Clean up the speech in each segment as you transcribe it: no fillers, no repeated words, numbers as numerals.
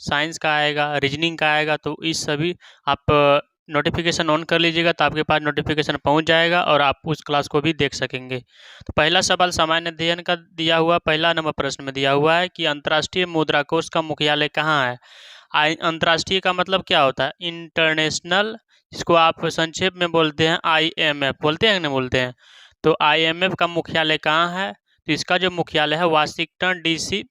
Science का आएगा, reasoning का आएगा, तो इस सभी आप नोटिफिकेशन ऑन कर लीजिएगा, तो आपके पास नोटिफिकेशन पहुंच जाएगा और आप उस क्लास को भी देख सकेंगे। तो पहला सवाल सामान्य अध्ययन का दिया हुआ, पहला नंबर प्रश्न में दिया हुआ है कि अंतर्राष्ट्रीय मुद्रा कोष का मुख्यालय कहाँ है। अंतर्राष्ट्रीय का मतलब क्या होता है, इंटरनेशनल, जिसको आप संक्षेप में बोलते हैं IMF, बोलते हैं कि नहीं बोलते हैं। तो IMF का मुख्यालय कहाँ है, तो इसका जो मुख्यालय है वाशिंगटन DC,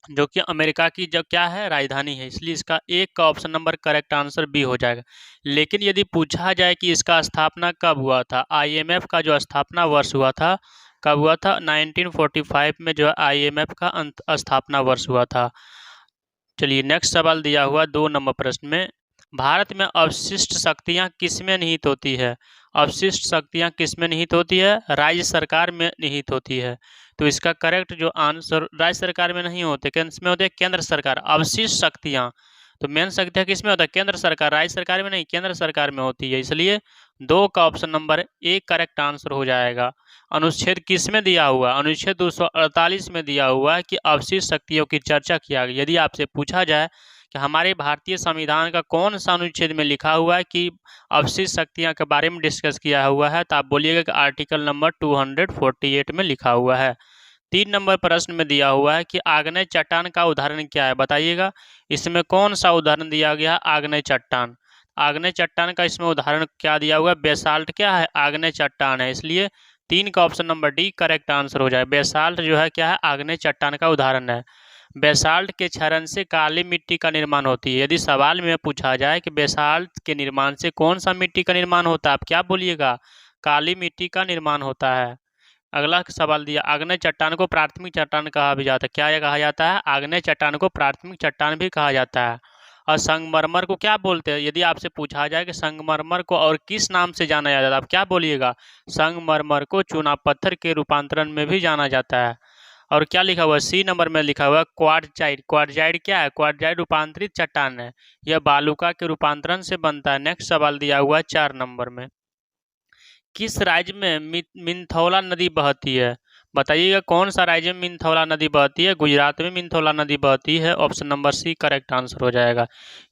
जो कि अमेरिका की जो क्या है राजधानी है, इसलिए इसका एक का option number correct answer B हो जाएगा। लेकिन यदि पूछा जाए कि इसका स्थापना कब हुआ था, IMF का जो स्थापना वर्ष हुआ था कब हुआ था, 1945 में जो है IMF का स्थापना वर्ष हुआ था। चलिए नेक्स्ट सवाल दिया हुआ 2 नंबर प्रश्न में, भारत में अवशिष्ट शक्तियां किसमें निहित होती है। अवशिष्ट शक्तियां किसमें निहित होती है, राज्य सरकार में निहित होती है। तो इसका करेक्ट जो आंसर, राज्य सरकार में नहीं होते, किसमें होते हैं, केंद्र सरकार। अवशिष्ट शक्तियां, तो मेन शक्तियां किसमें होता है, केंद्र सरकार, राज्य सरकार में नहीं, केंद्र सरकार में होती है, इसलिए 2 का ऑप्शन नंबर एक करेक्ट आंसर हो जाएगा। अनुच्छेद किस में दिया हुआ, अनुच्छेद 248 में दिया हुआ है कि अवशिष्ट शक्तियों की चर्चा किया गया। यदि आपसे पूछा जाए कि हमारे भारतीय संविधान का कौन सा अनुच्छेद में लिखा हुआ है कि अवशिष्ट शक्तियां के बारे में डिस्कस किया हुआ है, तो आप बोलिएगा कि आर्टिकल नंबर 248 में लिखा हुआ है। 3 नंबर प्रश्न में दिया हुआ है कि आग्नेय चट्टान का उदाहरण क्या है, बताइएगा। इसमें कौन सा उदाहरण दिया गया है, आग्नेय चट्टान। आग्नेय चट्टान का इसमें उदाहरण क्या दिया हुआ है, बेसाल्ट क्या है, आग्नेय चट्टान है, इसलिए 3 का option number D correct answer हो जाए। बेसाल्ट जो है क्या है, आग्नेय चट्टान का उदाहरण है। बेसाल्ट के क्षरण से काली मिट्टी का निर्माण होती है। यदि सवाल में पूछा जाए कि बेसाल्ट के निर्माण से कौन सा मिट्टी का निर्माण होता है, आप क्या बोलिएगा, काली मिट्टी का निर्माण होता है। अगला सवाल दिया, आग्नेय चट्टान को प्राथमिक चट्टान कहा भी जाता है। क्या यह कहा जाता है, आग्नेय चट्टान को प्राथमिक चट्टान भी कहा जाता है। और संगमरमर को क्या बोलते हैं, यदि आपसे पूछा जाए कि संगमरमर को और किस नाम से जाना जाता है, आप क्या बोलिएगा, संगमरमर को चूना पत्थर के रूपांतरण में भी जाना जाता है। और क्या लिखा हुआ है, सी नंबर में लिखा हुआ है क्वार्टजाइट। क्वार्टजाइट क्या है, क्वार्टजाइट रूपांतरित चट्टान है, यह बालुका के रूपांतरण से बनता है। नेक्स्ट सवाल दिया हुआ है 4 नंबर में, किस राज्य में मिंथौला नदी बहती है, बताइएगा कौन सा राज्य में मिंथौला नदी बहती है। गुजरात में मिंथौला नदी बहती है, option number C correct answer हो जाएगा।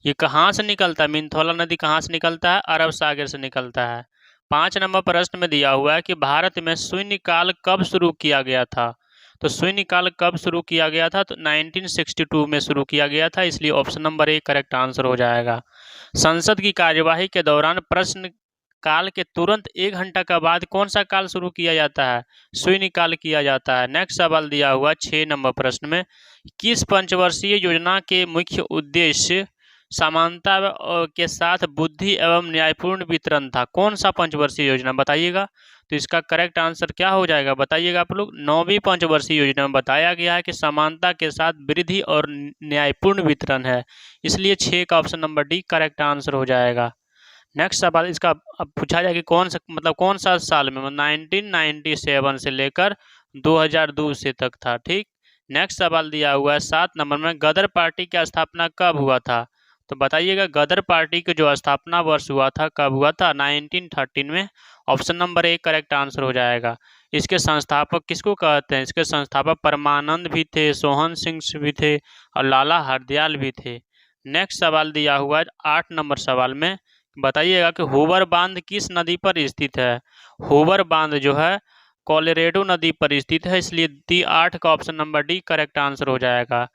ये कहाँ से निकलता है, मिंथौला नदी कहाँ से निकलता है, अरब सागर से निकलता है। 5 नंबर प्रश्न में दिया हुआ है कि भारत में शून्यकाल कब शुरू किया गया था। तो शून्यकाल कब शुरू किया गया था, तो 1962 में शुरू किया गया था, इसलिए option number A correct answer हो जाएगा। संसद की कार्यवाही के दौरान प्रश्न काल के तुरंत 1 घंटा के बाद कौन सा काल शुरू किया जाता है, शून्य काल किया जाता है। नेक्स्ट सवाल दिया हुआ 6 नंबर प्रश्न में, किस पंचवर्षीय योजना के मुख्य उद्देश्य समानता के साथ बुद्धि एवं न्यायपूर्ण वितरण था। कौन सा पंचवर्षीय योजना, बताइएगा। तो इसका करेक्ट आंसर क्या हो जाएगा, बताइएगा आप लोग। 9वीं पंचवर्षीय योजना में बताया गया है कि समानता के साथ वृद्धि और न्यायपूर्ण वितरण है, इसलिए 6 का option number D correct answer हो जाएगा। नेक्स्ट सवाल इसका अब पूछा जाए कि कौन सा साल में, 1997 से लेकर 2002 से तक था, ठीक। नेक्स्ट सवाल दिया हुआ है 7 नंबर में, गदर पार्टी की स्थापना कब हुआ था, तो बताइएगा गदर पार्टी की जो स्थापना वर्ष हुआ था कब हुआ था, 1913 में, option number A correct answer हो जाएगा। इसके संस्थापक किसको कहते हैं, इसके संस्थापक परमानंद भी थे, सोहन सिंह भी थे और लाला हरदयाल भी थे। नेक्स्ट सवाल दिया हुआ है 8 नंबर सवाल में, बताइएगा कि हूवर बांध किस नदी पर स्थित है। हूवर बांध जो है कोलोराडो नदी पर स्थित है, इसलिए डी 8 का option number D correct answer हो जाएगा।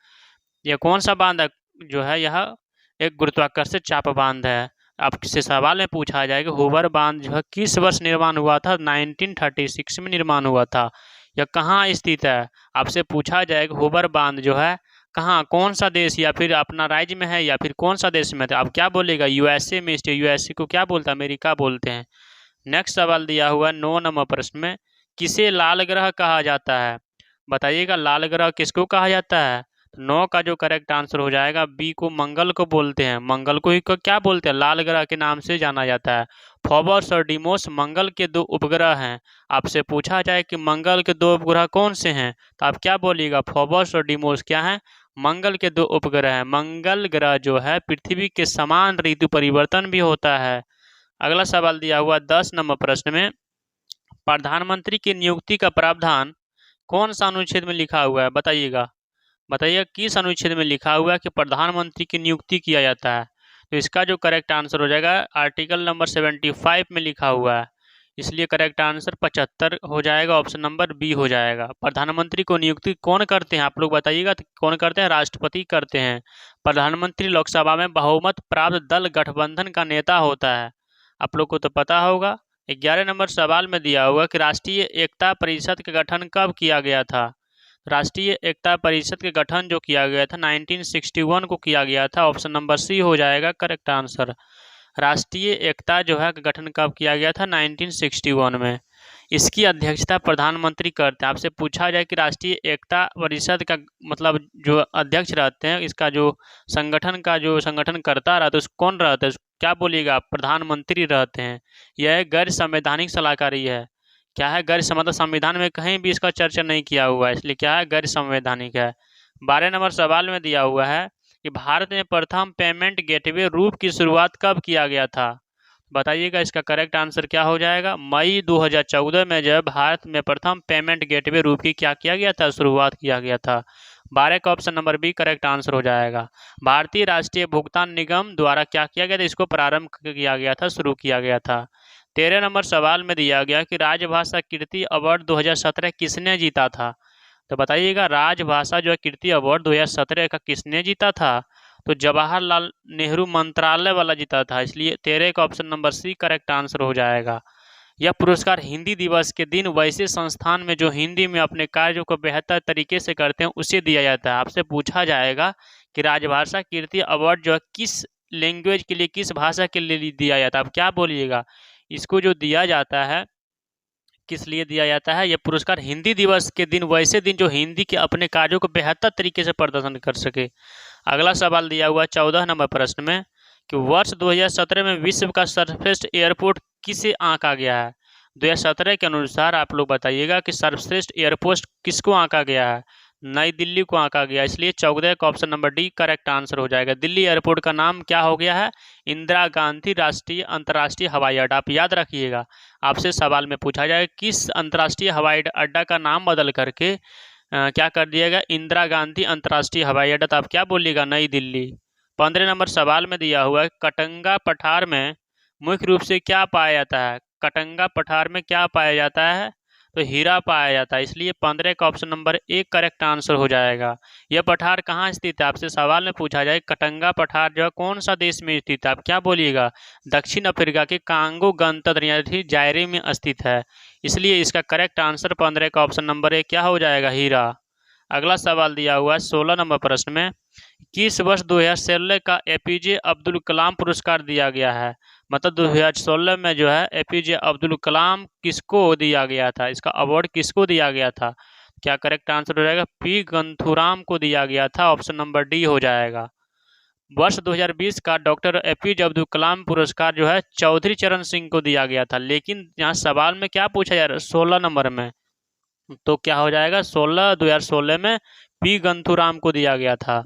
यह कौन सा बांध है, जो है यह एक गुरुत्वाकर्षण चाप बांध है। आपसे सवाल में पूछा जाए कि हूवर बांध जो है किस वर्ष निर्माण हुआ था, 1936 में निर्माण हुआ था। यह कहाँ स्थित है, आपसे पूछा जाए कि हूवर बांध जो है कहाँ, कौन सा देश, या फिर अपना राज्य में है या फिर कौन सा देश में है, आप क्या बोलेगा, USA में स्थित। USA को क्या बोलता है, अमेरिका बोलते हैं। नेक्स्ट सवाल दिया हुआ है 9 नंबर प्रश्न में, किसे लाल ग्रह कहा जाता है, बताइएगा लाल ग्रह किसको कहा जाता है। 9 का जो करेक्ट आंसर हो जाएगा बी को मंगल को बोलते हैं, मंगल को ही को क्या बोलते हैं, लाल ग्रह के नाम से जाना जाता है। फोबोस और डिमोस मंगल के 2 उपग्रह हैं। आपसे पूछा जाए कि मंगल के 2 उपग्रह कौन से हैं, तो आप क्या बोलिएगा, फोबोस और डिमोस क्या है, मंगल के 2 उपग्रह हैं। मंगल ग्रह जो है पृथ्वी के समान ऋतु परिवर्तन भी होता है। अगला सवाल दिया हुआ 10 नंबर प्रश्न में, प्रधानमंत्री की नियुक्ति का प्रावधान कौन सा अनुच्छेद में लिखा हुआ है, बताइएगा। बताइए किस अनुच्छेद में लिखा हुआ है कि प्रधानमंत्री की नियुक्ति किया जाता है। तो इसका जो करेक्ट आंसर हो जाएगा आर्टिकल नंबर 75 में लिखा हुआ है, इसलिए करेक्ट आंसर 75 हो जाएगा, ऑप्शन नंबर बी हो जाएगा। प्रधानमंत्री को नियुक्ति कौन करते हैं आप लोग बताइएगा, तो कौन करते हैं? राष्ट्रपति करते हैं। प्रधानमंत्री लोकसभा में बहुमत प्राप्त दल गठबंधन का नेता होता है, आप लोग को तो पता होगा। 11 नंबर सवाल में दिया हुआ कि राष्ट्रीय एकता परिषद का गठन कब किया गया था। राष्ट्रीय एकता परिषद के गठन जो किया गया था 1961 को किया गया था, ऑप्शन नंबर सी हो जाएगा करेक्ट आंसर। राष्ट्रीय एकता जो है गठन कब किया गया था? 1961 में। इसकी अध्यक्षता प्रधानमंत्री करते हैं। आपसे पूछा जाए कि राष्ट्रीय एकता परिषद का मतलब जो अध्यक्ष रहते हैं, इसका जो संगठन करता रहता है उस कौन रहता है, क्या बोलिएगा? प्रधानमंत्री रहते हैं। यह गैर संवैधानिक सलाहकारी है। क्या है? गैर मतलब संविधान में कहीं भी इसका चर्चा नहीं किया हुआ है, इसलिए क्या है? गैर संवैधानिक है। 12 नंबर सवाल में दिया हुआ है कि भारत में प्रथम पेमेंट गेटवे रूप की शुरुआत कब किया गया था। बताइएगा इसका करेक्ट आंसर क्या हो जाएगा। मई 2014 में जब भारत में प्रथम पेमेंट गेटवे रूप की क्या किया गया था? शुरुआत किया गया था। 12 का option number B correct answer हो जाएगा। भारतीय राष्ट्रीय भुगतान निगम द्वारा क्या किया गया था? इसको प्रारंभ किया गया था, शुरू किया गया था। 13 नंबर सवाल में दिया गया कि राजभाषा कीर्ति अवार्ड 2017 किसने जीता था। तो बताइएगा राजभाषा जो है कीर्ति अवार्ड 2017 का किसने जीता था। तो जवाहरलाल नेहरू मंत्रालय वाला जीता था, इसलिए 13 का option number C correct answer हो जाएगा। यह पुरस्कार हिंदी दिवस के दिन वैसे संस्थान में जो हिंदी में अपने कार्यों को बेहतर तरीके से करते हैं उसे दिया जाता है। आपसे पूछा जाएगा कि राजभाषा कीर्ति अवार्ड जो है किस लैंग्वेज के लिए, किस भाषा के लिए दिया जाता है, आप क्या बोलिएगा? इसको जो दिया जाता है किस लिए दिया जाता है? यह पुरस्कार हिंदी दिवस के दिन वैसे दिन जो हिंदी के अपने कार्यों को बेहतर तरीके से प्रदर्शन कर सके। अगला सवाल दिया हुआ 14 नंबर प्रश्न में कि वर्ष 2017 में विश्व का सर्वश्रेष्ठ एयरपोर्ट किसे आंका गया है। 2017 के अनुसार आप लोग बताइएगा कि सर्वश्रेष्ठ एयरपोर्ट किसको आंका गया है। नई दिल्ली को आंका गया, इसलिए 14 का option number D correct answer हो जाएगा। दिल्ली एयरपोर्ट का नाम क्या हो गया है? इंदिरा गांधी राष्ट्रीय अंतर्राष्ट्रीय हवाई अड्डा। आप याद रखिएगा, आपसे सवाल में पूछा जाएगा किस अंतर्राष्ट्रीय हवाई अड्डा का नाम बदल करके क्या कर दिया गया? इंदिरा गांधी अंतर्राष्ट्रीय हवाई अड्डा। तो आप क्या बोलिएगा? नई दिल्ली। 15 नंबर सवाल में दिया हुआ है कटंगा पठार में मुख्य रूप से क्या पाया जाता है। कटंगा पठार में क्या पाया जाता है? तो हीरा पाया जाता है, इसलिए 15 का ऑप्शन नंबर एक करेक्ट आंसर हो जाएगा। यह पठार कहाँ स्थित है? आपसे सवाल में पूछा जाए कटंगा पठार जो है कौन सा देश में स्थित है, आप क्या बोलिएगा? दक्षिण अफ्रीका के कांगो गणतंत्र यानी जायरे में स्थित है, इसलिए इसका करेक्ट आंसर 15 का ऑप्शन नंबर एक क्या हो जाएगा? हीरा। अगला सवाल दिया हुआ है 16 नंबर प्रश्न में किस वर्ष 2016 का एपीजे अब्दुल कलाम पुरस्कार दिया गया है। मतलब 2016 में जो है एपीजे अब्दुल कलाम किसको दिया गया था, इसका अवार्ड किसको दिया गया था? क्या करेक्ट आंसर हो जाएगा? पी गंथुराम को दिया गया था, ऑप्शन नंबर डी हो जाएगा। वर्ष 2020 का डॉक्टर एपीजे अब्दुल कलाम पुरस्कार जो है चौधरी चरण सिंह को दिया गया था, लेकिन यहाँ सवाल में क्या पूछा जा रहा है 16 नंबर में, तो क्या हो जाएगा 2016 में पी गंथुराम को दिया गया था।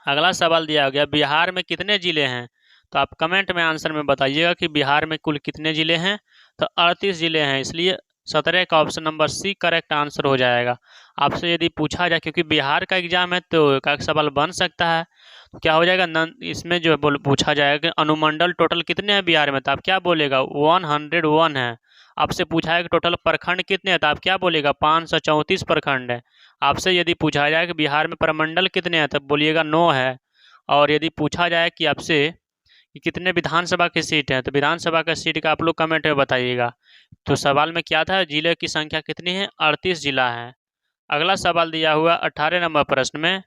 अगला सवाल दिया गया बिहार में कितने जिले हैं। तो आप कमेंट में आंसर में बताइएगा कि बिहार में कुल कितने जिले हैं। तो 38 जिले हैं, इसलिए 17 का option number C correct answer हो जाएगा। आपसे यदि पूछा जाए, क्योंकि बिहार का एग्जाम है तो का सवाल बन सकता है, तो क्या हो जाएगा इसमें जो पूछा जाएगा कि अनुमंडल टोटल कितने हैं बिहार में, तो आप क्या बोलेगा? 101 है। आपसे पूछा है कि टोटल प्रखंड कितने हैं, तो आप क्या बोलेगा? 534 प्रखंड है। आपसे यदि पूछा जाए कि बिहार में प्रमंडल कितने हैं, तब बोलिएगा 9 है। और यदि पूछा जाए कि आपसे कि कितने विधानसभा की सीट हैं, तो विधानसभा का सीट का आप लोग कमेंट में बताइएगा। तो सवाल में क्या था? जिले की संख्या कितनी है? 38 जिला है। अगला सवाल दिया हुआ 18 नंबर प्रश्न में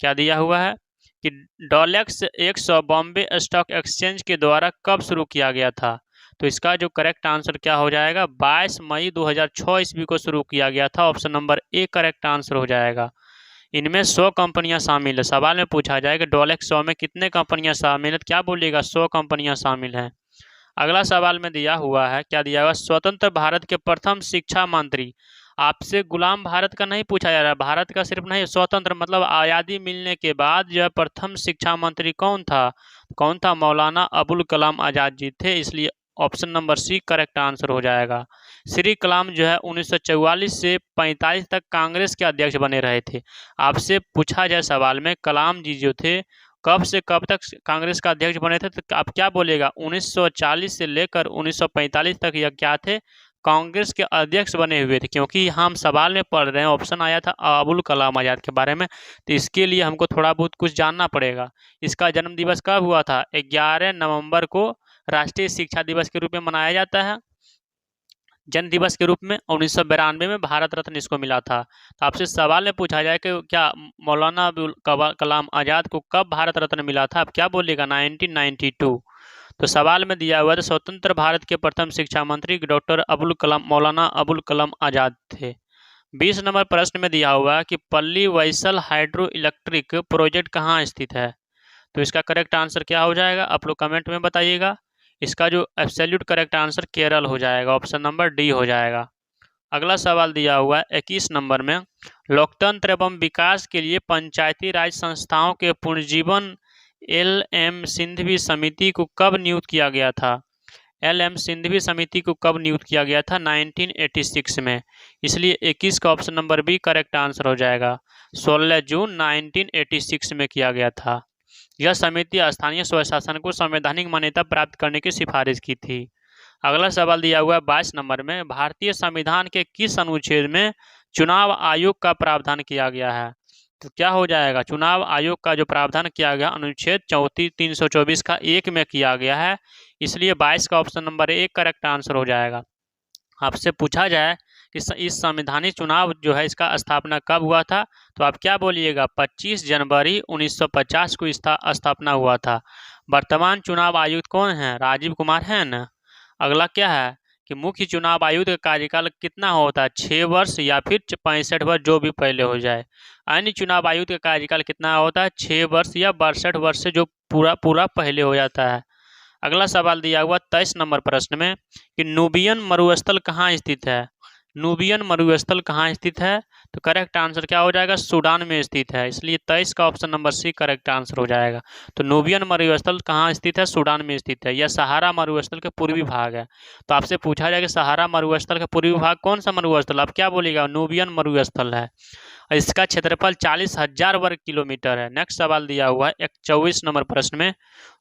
क्या दिया हुआ है कि डॉलेक्स 100 बॉम्बे स्टॉक एक्सचेंज के द्वारा कब शुरू किया गया था। तो इसका जो करेक्ट आंसर क्या हो जाएगा? 22 मई 2006 ईस्वी को शुरू किया गया था, option number A correct answer हो जाएगा। इनमें 100 कंपनियां शामिल है। सवाल में पूछा जाएगा डॉलेक्स 100 में कितने कंपनियां शामिल है, क्या बोलिएगा? 100 कंपनियां शामिल हैं। अगला सवाल में दिया हुआ है, क्या दिया हुआ? स्वतंत्र भारत के प्रथम शिक्षा मंत्री। आपसे गुलाम भारत का नहीं पूछा जा रहा, भारत का सिर्फ नहीं, स्वतंत्र मतलब आज़ादी मिलने के बाद जो है प्रथम शिक्षा मंत्री कौन था? मौलाना अबुल कलाम आज़ाद जी थे, इसलिए option number C correct answer हो जाएगा। श्री कलाम जो है 1944 से 45 तक कांग्रेस के अध्यक्ष बने रहे थे। आपसे पूछा जाए सवाल में कलाम जी जो थे कब से कब तक कांग्रेस का अध्यक्ष बने थे, तो आप क्या बोलेगा? 1940 से लेकर 1945 तक यह क्या थे? कांग्रेस के अध्यक्ष बने हुए थे। क्योंकि हम सवाल में पढ़ रहे हैं, ऑप्शन आया था अबुल कलाम आज़ाद के बारे में, तो इसके लिए हमको थोड़ा बहुत कुछ जानना पड़ेगा। इसका जन्म दिवस कब हुआ था? 11 नवंबर को राष्ट्रीय शिक्षा दिवस के रूप में मनाया जाता है, जन्म दिवस के रूप में। 1992 में भारत रत्न इसको मिला था। तो आपसे सवाल में पूछा जाए कि क्या मौलाना अबुल कलाम आज़ाद को कब भारत रत्न मिला था, आप क्या बोलिएगा? 1992। तो सवाल में दिया हुआ था स्वतंत्र भारत के प्रथम शिक्षा मंत्री डॉक्टर अबुल कलाम, मौलाना अबुल कलाम आज़ाद थे। 20 नंबर प्रश्न में दिया हुआ है कि पल्ली वैसल हाइड्रो इलेक्ट्रिक प्रोजेक्ट कहाँ स्थित है, तो इसका करेक्ट आंसर क्या हो जाएगा? आप लोग कमेंट में बताइएगा। इसका जो एब्सोल्यूट करेक्ट आंसर केरल हो जाएगा, ऑप्शन नंबर डी हो जाएगा। अगला सवाल दिया हुआ है 21 नंबर में, लोकतंत्र एवं विकास के लिए पंचायती राज संस्थाओं के पुनर्जीवन एल.एम. सिंघवी समिति को कब नियुक्त किया गया था? एल.एम. सिंघवी समिति को कब नियुक्त किया गया था? 1986 में। इसलिए 21 का option number B correct answer हो जाएगा। 16 जून 1986 में किया गया था। यह समिति स्थानीय स्वशासन को संवैधानिक मान्यता प्राप्त करने की सिफारिश की थी। अगला सवाल दिया हुआ है 22 नंबर में, भारतीय संविधान के किस अनुच्छेद में चुनाव आयोग का प्रावधान किया गया है? तो क्या हो जाएगा? चुनाव आयोग का जो प्रावधान किया गया अनुच्छेद 324 का 1 में किया गया है, इसलिए 22 का option number A correct answer हो जाएगा। आपसे पूछा जाए कि इस संवैधानिक चुनाव जो है इसका स्थापना कब हुआ था, तो आप क्या बोलिएगा? 25 जनवरी 1950 को इसका स्थापना हुआ था। वर्तमान चुनाव आयुक्त कौन है? राजीव कुमार है ना। अगला क्या है कि मुख्य चुनाव आयुक्त का कार्यकाल कितना होता है? 6 वर्ष या फिर 65 वर्ष, जो भी पहले हो जाए। अन्य चुनाव आयुक्त का कार्यकाल कितना होता है? 6 वर्ष या 62 वर्ष से जो पूरा पहले हो जाता है। अगला सवाल दिया हुआ 23 नंबर प्रश्न में कि नूबियन मरुस्थल कहाँ स्थित है? नूबियन मरुस्थल कहाँ स्थित है? तो करेक्ट आंसर क्या हो जाएगा? सूडान में स्थित है, इसलिए 23 का option number C correct answer हो जाएगा। तो नूबियन मरुस्थल कहाँ स्थित है? सूडान में स्थित है। यह सहारा मरुस्थल के पूर्वी भाग है। तो आपसे पूछा जाएगा सहारा मरुस्थल का पूर्वी भाग कौन सा मरुस्थल, आप क्या बोलिएगा? नूबियन मरुस्थल है। इसका क्षेत्रफल 40,000 वर्ग किलोमीटर है। नेक्स्ट सवाल दिया हुआ है 24 नंबर प्रश्न में।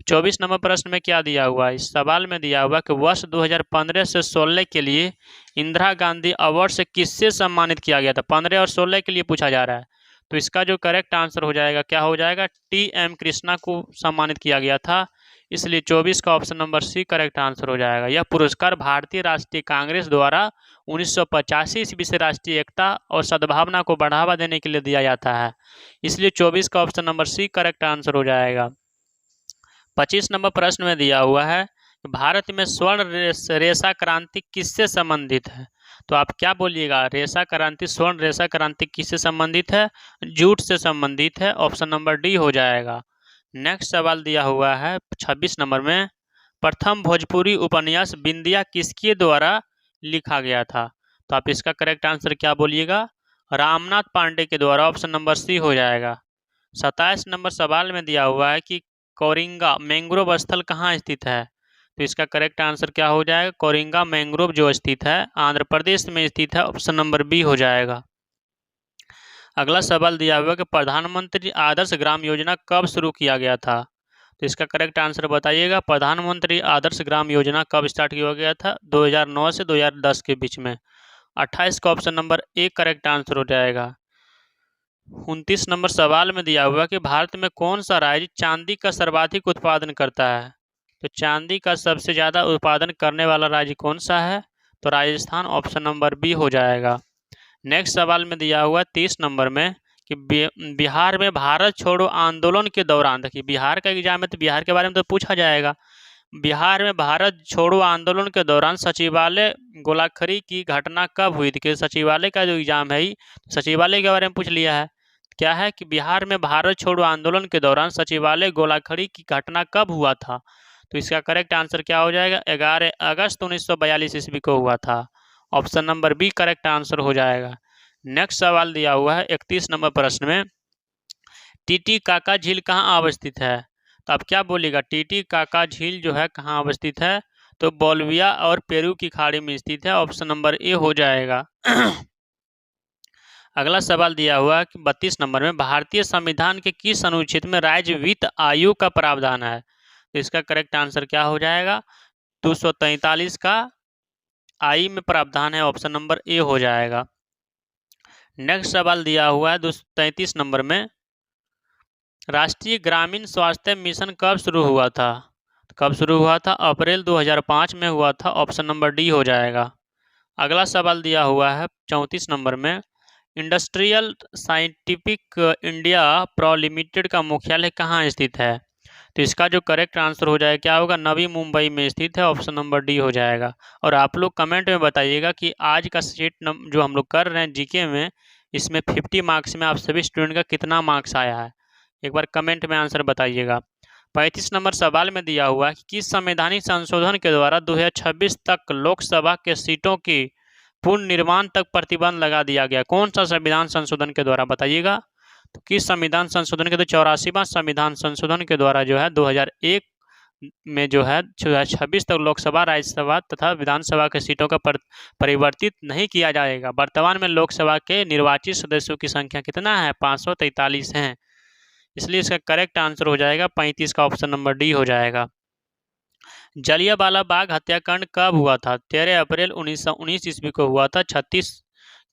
24 नंबर प्रश्न में क्या दिया हुआ है? इस सवाल में दिया हुआ कि वर्ष 2015 से 16 के लिए इंदिरा गांधी अवार्ड से किससे सम्मानित किया गया था? 15 और 16 के लिए पूछा जा रहा है। तो इसका जो करेक्ट आंसर हो जाएगा क्या हो जाएगा? टी.एम. कृष्णा को सम्मानित किया गया था, इसलिए 24 का option number C correct answer हो जाएगा। यह पुरस्कार भारतीय राष्ट्रीय कांग्रेस द्वारा 1985 ईस्वी से राष्ट्रीय एकता और सद्भावना को बढ़ावा देने के लिए दिया जाता है, इसलिए 24 का option number C correct answer हो जाएगा। 25 नंबर प्रश्न में दिया हुआ है भारत में स्वर्ण रेशा क्रांति किससे संबंधित है? तो आप क्या बोलिएगा? रेशा क्रांति, स्वर्ण रेशा क्रांति किससे संबंधित है? जूट से संबंधित है, ऑप्शन नंबर डी हो जाएगा। नेक्स्ट सवाल दिया हुआ है 26 नंबर में, प्रथम भोजपुरी उपन्यास बिंदिया किसके द्वारा लिखा गया था? तो आप इसका करेक्ट आंसर क्या बोलिएगा? रामनाथ पांडे के द्वारा, ऑप्शन नंबर सी हो जाएगा। 27 नंबर सवाल में दिया हुआ है कि कोरिंगा मैंग्रोव स्थल कहाँ स्थित है? तो इसका करेक्ट आंसर क्या हो जाएगा? कोरिंगा मैंग्रोव जो स्थित है आंध्र प्रदेश में स्थित है, ऑप्शन नंबर बी हो जाएगा। अगला सवाल दिया हुआ है कि प्रधानमंत्री आदर्श ग्राम योजना कब शुरू किया गया था? तो इसका करेक्ट आंसर बताइएगा। प्रधानमंत्री आदर्श ग्राम योजना कब स्टार्ट किया गया था? 2009 से 2010 के बीच में। 28 का option number A correct answer हो जाएगा। 29 नंबर सवाल में दिया हुआ कि भारत में कौन सा राज्य चांदी का सर्वाधिक उत्पादन करता है? तो चांदी का सबसे ज़्यादा उत्पादन करने वाला राज्य कौन सा है? तो राजस्थान, ऑप्शन नंबर बी हो जाएगा। नेक्स्ट सवाल में दिया हुआ 30 नंबर में कि बिहार में भारत छोड़ो आंदोलन के दौरान, देखिए बिहार का एग्जाम है तो बिहार के बारे में तो पूछा जाएगा। बिहार में भारत छोड़ो आंदोलन के दौरान सचिवालय गोलाखरी की घटना कब हुई थी? कि सचिवालय का जो एग्जाम है सचिवालय के बारे में पूछ लिया है। क्या है कि बिहार में भारत छोड़ो आंदोलन के दौरान सचिवालय गोलाखड़ी की घटना कब हुआ था? तो इसका करेक्ट आंसर क्या हो जाएगा? 11 अगस्त 1942 ईस्वी को हुआ था, option number B correct answer हो जाएगा। नेक्स्ट सवाल दिया हुआ है 31 नंबर प्रश्न में, टीटी काका झील कहाँ अवस्थित है? तो आप क्या बोलिएगा? टीटी काका झील जो है कहाँ अवस्थित है? तो बोलिविया और पेरू की खाड़ी में स्थित है, ऑप्शन नंबर ए हो जाएगा। अगला सवाल दिया हुआ कि 32 नंबर में भारतीय संविधान के किस अनुच्छेद में राज्य वित्त आयोग का प्रावधान है? तो इसका करेक्ट आंसर क्या हो जाएगा? 243 का आई में प्रावधान है, ऑप्शन नंबर ए हो जाएगा। नेक्स्ट सवाल दिया हुआ है 233 नंबर में, राष्ट्रीय ग्रामीण स्वास्थ्य मिशन कब शुरू हुआ था? कब शुरू हुआ था? अप्रैल 2005 में हुआ था, ऑप्शन नंबर डी हो जाएगा। अगला सवाल दिया हुआ है 34 नंबर में, industrial scientific India pro limited का मुख्यालय कहाँ स्थित है? तो इसका जो करेक्ट आंसर हो जाएगा क्या होगा? नवी मुंबई में स्थित है, ऑप्शन नंबर डी हो जाएगा। और आप लोग कमेंट में बताइएगा कि आज का सेट जो हम लोग कर रहे हैं जीके में, इसमें 50 मार्क्स में आप सभी स्टूडेंट का कितना मार्क्स आया है, एक बार कमेंट में आंसर बताइएगा। 35 नंबर सवाल में दिया हुआ है कि किस संवैधानिक संशोधन के द्वारा 2026 तक लोकसभा के सीटों की पूर्ण निर्माण तक प्रतिबंध लगा दिया गया? कौन सा संविधान संशोधन के द्वारा बताइएगा? तो किस संविधान संशोधन के? तो 84वां संविधान संशोधन के द्वारा जो है 2001 में जो है 2026 तक लोकसभा, राज्यसभा तथा विधानसभा के सीटों का परिवर्तित नहीं किया जाएगा। वर्तमान में लोकसभा के निर्वाचित सदस्यों की संख्या कितना है? 543 है, इसलिए इसका करेक्ट आंसर हो जाएगा 35 का, ऑप्शन नंबर डी हो जाएगा। जलियांवाला बाग हत्याकांड कब हुआ था? 13 अप्रैल 1919 ईस्वी को हुआ था, 36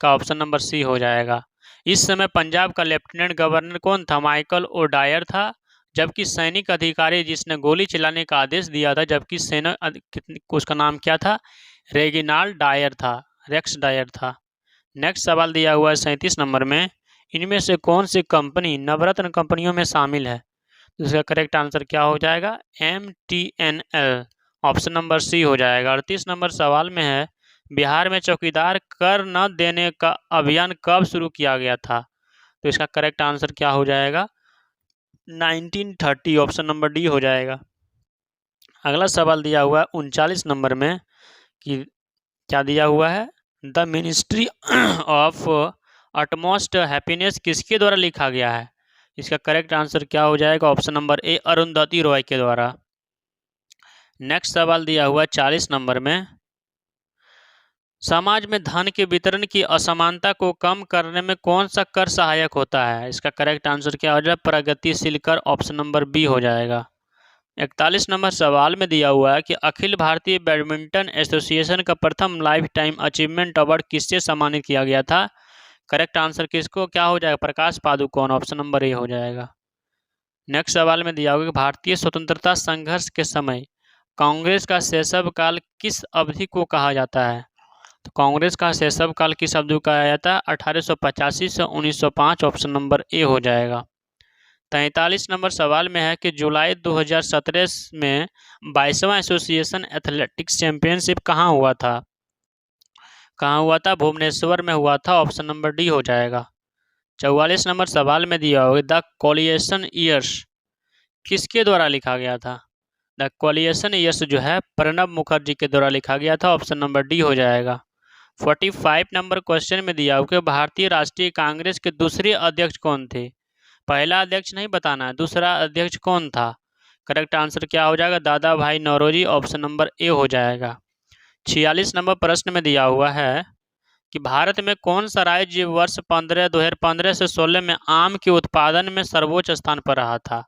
का ऑप्शन नंबर सी हो जाएगा। इस समय पंजाब का लेफ्टिनेंट गवर्नर कौन था? माइकल ओडायर था, जबकि सैनिक अधिकारी जिसने गोली चलाने का आदेश दिया था, जबकि सेना उसका नाम क्या था? रेगिनाल्ड डायर था, रेक्स डायर था। नेक्स्ट सवाल दिया हुआ है 37 नंबर में, इनमें से कौन सी कंपनी नवरत्न कंपनियों में शामिल है? तो इसका करेक्ट आंसर क्या हो जाएगा? MTNL, ऑप्शन नंबर सी हो जाएगा। 38 नंबर सवाल में है, बिहार में चौकीदार कर न देने का अभियान कब शुरू किया गया था? तो इसका करेक्ट आंसर क्या हो जाएगा? 1930, ऑप्शन नंबर डी हो जाएगा। अगला सवाल दिया हुआ है 39 नंबर में कि क्या दिया हुआ है? The ministry of utmost happiness किसके द्वारा लिखा गया है? इसका करेक्ट आंसर क्या हो जाएगा? Option number A Arundhati Roy के द्वारा। नेक्स्ट सवाल दिया हुआ 40 नंबर में, समाज में धन के वितरण की असमानता को कम करने में कौन सा कर सहायक होता है? इसका करेक्ट आंसर क्या हो जाएगा? प्रगतिशील कर, ऑप्शन नंबर बी हो जाएगा। 41 नंबर सवाल में दिया हुआ है कि अखिल भारतीय बैडमिंटन एसोसिएशन का प्रथम लाइफ टाइम अचीवमेंट अवार्ड किससे सम्मानित किया गया था? करेक्ट आंसर किसको क्या हो जाएगा? Prakash Padukone, option number A हो जाएगा। नेक्स्ट सवाल में दिया हुआ कि भारतीय स्वतंत्रता संघर्ष के समय कांग्रेस का शैशव काल किस अवधि को कहा जाता है? तो कांग्रेस का शैशव काल किस अवधि को कहा जाता है? 1885 से 1905, ऑप्शन नंबर ए हो जाएगा। 43 नंबर सवाल में है कि जुलाई 2017 में 22वां एसोसिएशन एथलेटिक्स चैंपियनशिप कहाँ हुआ था? कहाँ हुआ था? भुवनेश्वर में हुआ था, ऑप्शन नंबर डी हो जाएगा। 44 नंबर सवाल में दिया हुआ द कोलिएशन ईयर्स किसके द्वारा लिखा गया था? द कोलिएशन ईयर्स जो है प्रणब मुखर्जी के द्वारा लिखा गया था, ऑप्शन नंबर डी हो जाएगा। 45 नंबर क्वेश्चन में दिया हुआ कि भारतीय राष्ट्रीय कांग्रेस के दूसरे अध्यक्ष कौन थे? पहला अध्यक्ष नहीं बताना है, दूसरा अध्यक्ष कौन था? करेक्ट आंसर क्या हो जाएगा? दादा भाई नौरोजी, ऑप्शन नंबर ए हो जाएगा। 46 नंबर प्रश्न में दिया हुआ है कि भारत में कौन सा राज्य वर्ष 2015 से 16 में आम के उत्पादन में सर्वोच्च स्थान पर रहा था?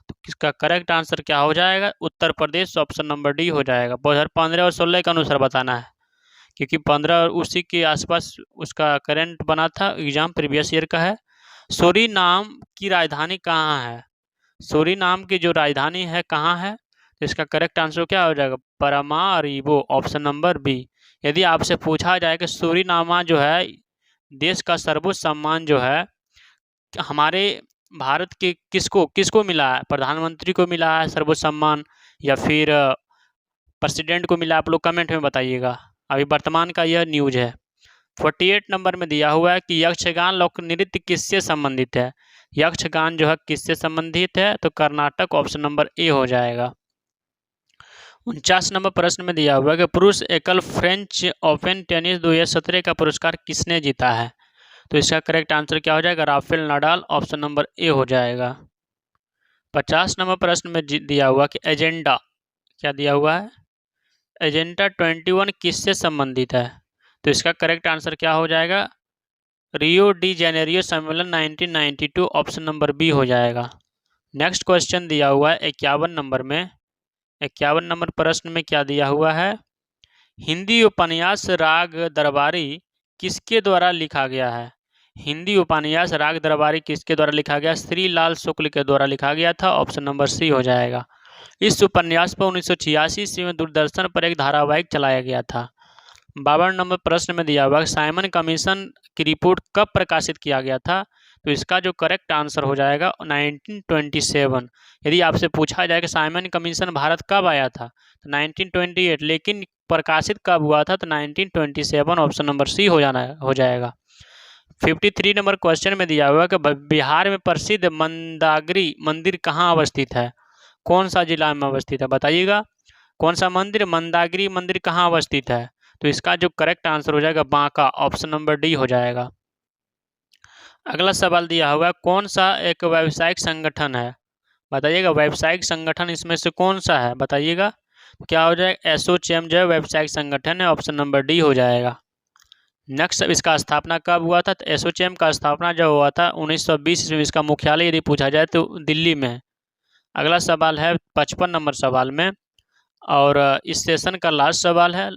तो इसका करेक्ट आंसर क्या हो जाएगा? Uttar Pradesh, option number D हो जाएगा। 2015 और 16 के अनुसार बताना है, क्योंकि 15 और उसी के आसपास उसका करंट बना था, एग्जाम प्रीवियस ईयर का है। सूरीनाम की राजधानी कहाँ है? सूरीनाम की जो राजधानी है कहाँ है? तो इसका करेक्ट आंसर क्या हो जाएगा? परामारिबो, ऑप्शन नंबर बी। यदि आपसे पूछा जाए कि सूरीनामा जो है देश का सर्वोच्च सम्मान जो है हमारे भारत के किसको किसको मिला है? प्रधानमंत्री को मिला है सर्वोच्च सम्मान या फिर प्रेसिडेंट को मिला? आप लोग कमेंट में बताइएगा, अभी वर्तमान का यह न्यूज है। 48 नंबर में दिया हुआ है कि यक्षगान लोक नृत्य किससे संबंधित है? यक्षगान जो है किससे संबंधित है? तो कर्नाटक, ऑप्शन नंबर ए हो जाएगा। 49 नंबर प्रश्न में दिया हुआ है कि पुरुष एकल फ्रेंच ओपन टेनिस 2017 का पुरस्कार किसने जीता है? तो इसका करेक्ट आंसर क्या हो जाएगा? Rafale Nadal, option number A हो जाएगा। 50 नंबर प्रश्न में दिया हुआ कि एजेंडा क्या दिया हुआ है? एजेंडा 21 किससे संबंधित है? तो इसका करेक्ट आंसर क्या हो जाएगा? रियो डी जेनेरियो सम्मेलन 1992, ऑप्शन नंबर बी हो जाएगा। नेक्स्ट क्वेश्चन दिया हुआ है 51 नंबर में। 51 नंबर प्रश्न में क्या दिया हुआ है? हिंदी उपन्यास राग दरबारी किसके द्वारा लिखा गया है? हिंदी उपन्यास राग दरबारी किसके द्वारा लिखा गया? श्री लाल शुक्ल के द्वारा लिखा गया था, ऑप्शन नंबर सी हो जाएगा। इस उपन्यास पर 1986 ईस्वी में दूरदर्शन पर एक धारावाहिक चलाया गया था। 52 नंबर प्रश्न में दिया हुआ साइमन कमीशन की रिपोर्ट कब प्रकाशित किया गया था? तो इसका जो करेक्ट आंसर हो जाएगा 1927। यदि आपसे पूछा जाए कि साइमन कमीशन भारत कब आया था, तो 1928, लेकिन प्रकाशित कब हुआ था? तो 1927, ऑप्शन नंबर सी हो जाएगा। 53 नंबर क्वेश्चन में दिया हुआ कि बिहार में प्रसिद्ध मंदागिरी मंदिर कहाँ अवस्थित है? कौन सा जिला में अवस्थित है बताइएगा? कौन सा मंदिर? मंदागिरी मंदिर कहाँ अवस्थित है? तो इसका जो करेक्ट आंसर हो जाएगा बांका, ऑप्शन नंबर डी हो जाएगा। अगला सवाल दिया हुआ है कौन सा एक व्यावसायिक संगठन है? बताइएगा व्यावसायिक संगठन इसमें से कौन सा है बताइएगा? क्या हो जाएगा? एसोचैम जो है व्यावसायिक संगठन है, ऑप्शन नंबर डी हो जाएगा। नेक्स्ट, इसका स्थापना कब हुआ था? तो एसोचैम का स्थापना जब हुआ था 1920 ईस्वी में। इसका मुख्यालय यदि पूछा जाए तो दिल्ली में है। अगला सवाल है 55 नंबर सवाल में, और इस सेशन का लास्ट सवाल है।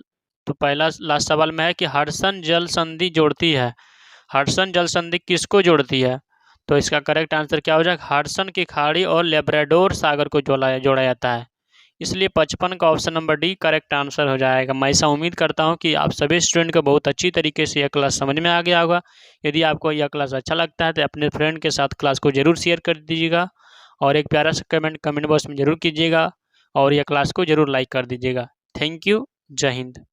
तो पहला लास्ट सवाल में है कि हडसन जल संधि जोड़ती है। हडसन जल संधि किसको जोड़ती है? तो इसका करेक्ट आंसर क्या हो जाएगा? हडसन की खाड़ी और लेब्राडोर सागर को जोड़ा जाता है, इसलिए 55 का option number D correct answer हो जाएगा। मैं ऐसा उम्मीद करता हूं कि आप सभी स्टूडेंट को बहुत अच्छी तरीके से यह क्लास समझ में आ गया होगा। यदि आपको यह क्लास अच्छा लगता है तो अपने फ्रेंड के साथ क्लास को जरूर शेयर कर दीजिएगा, और एक प्यारा सा कमेंट बॉक्स में जरूर कीजिएगा, और यह क्लास को जरूर लाइक कर दीजिएगा। Thank you. जय हिंद।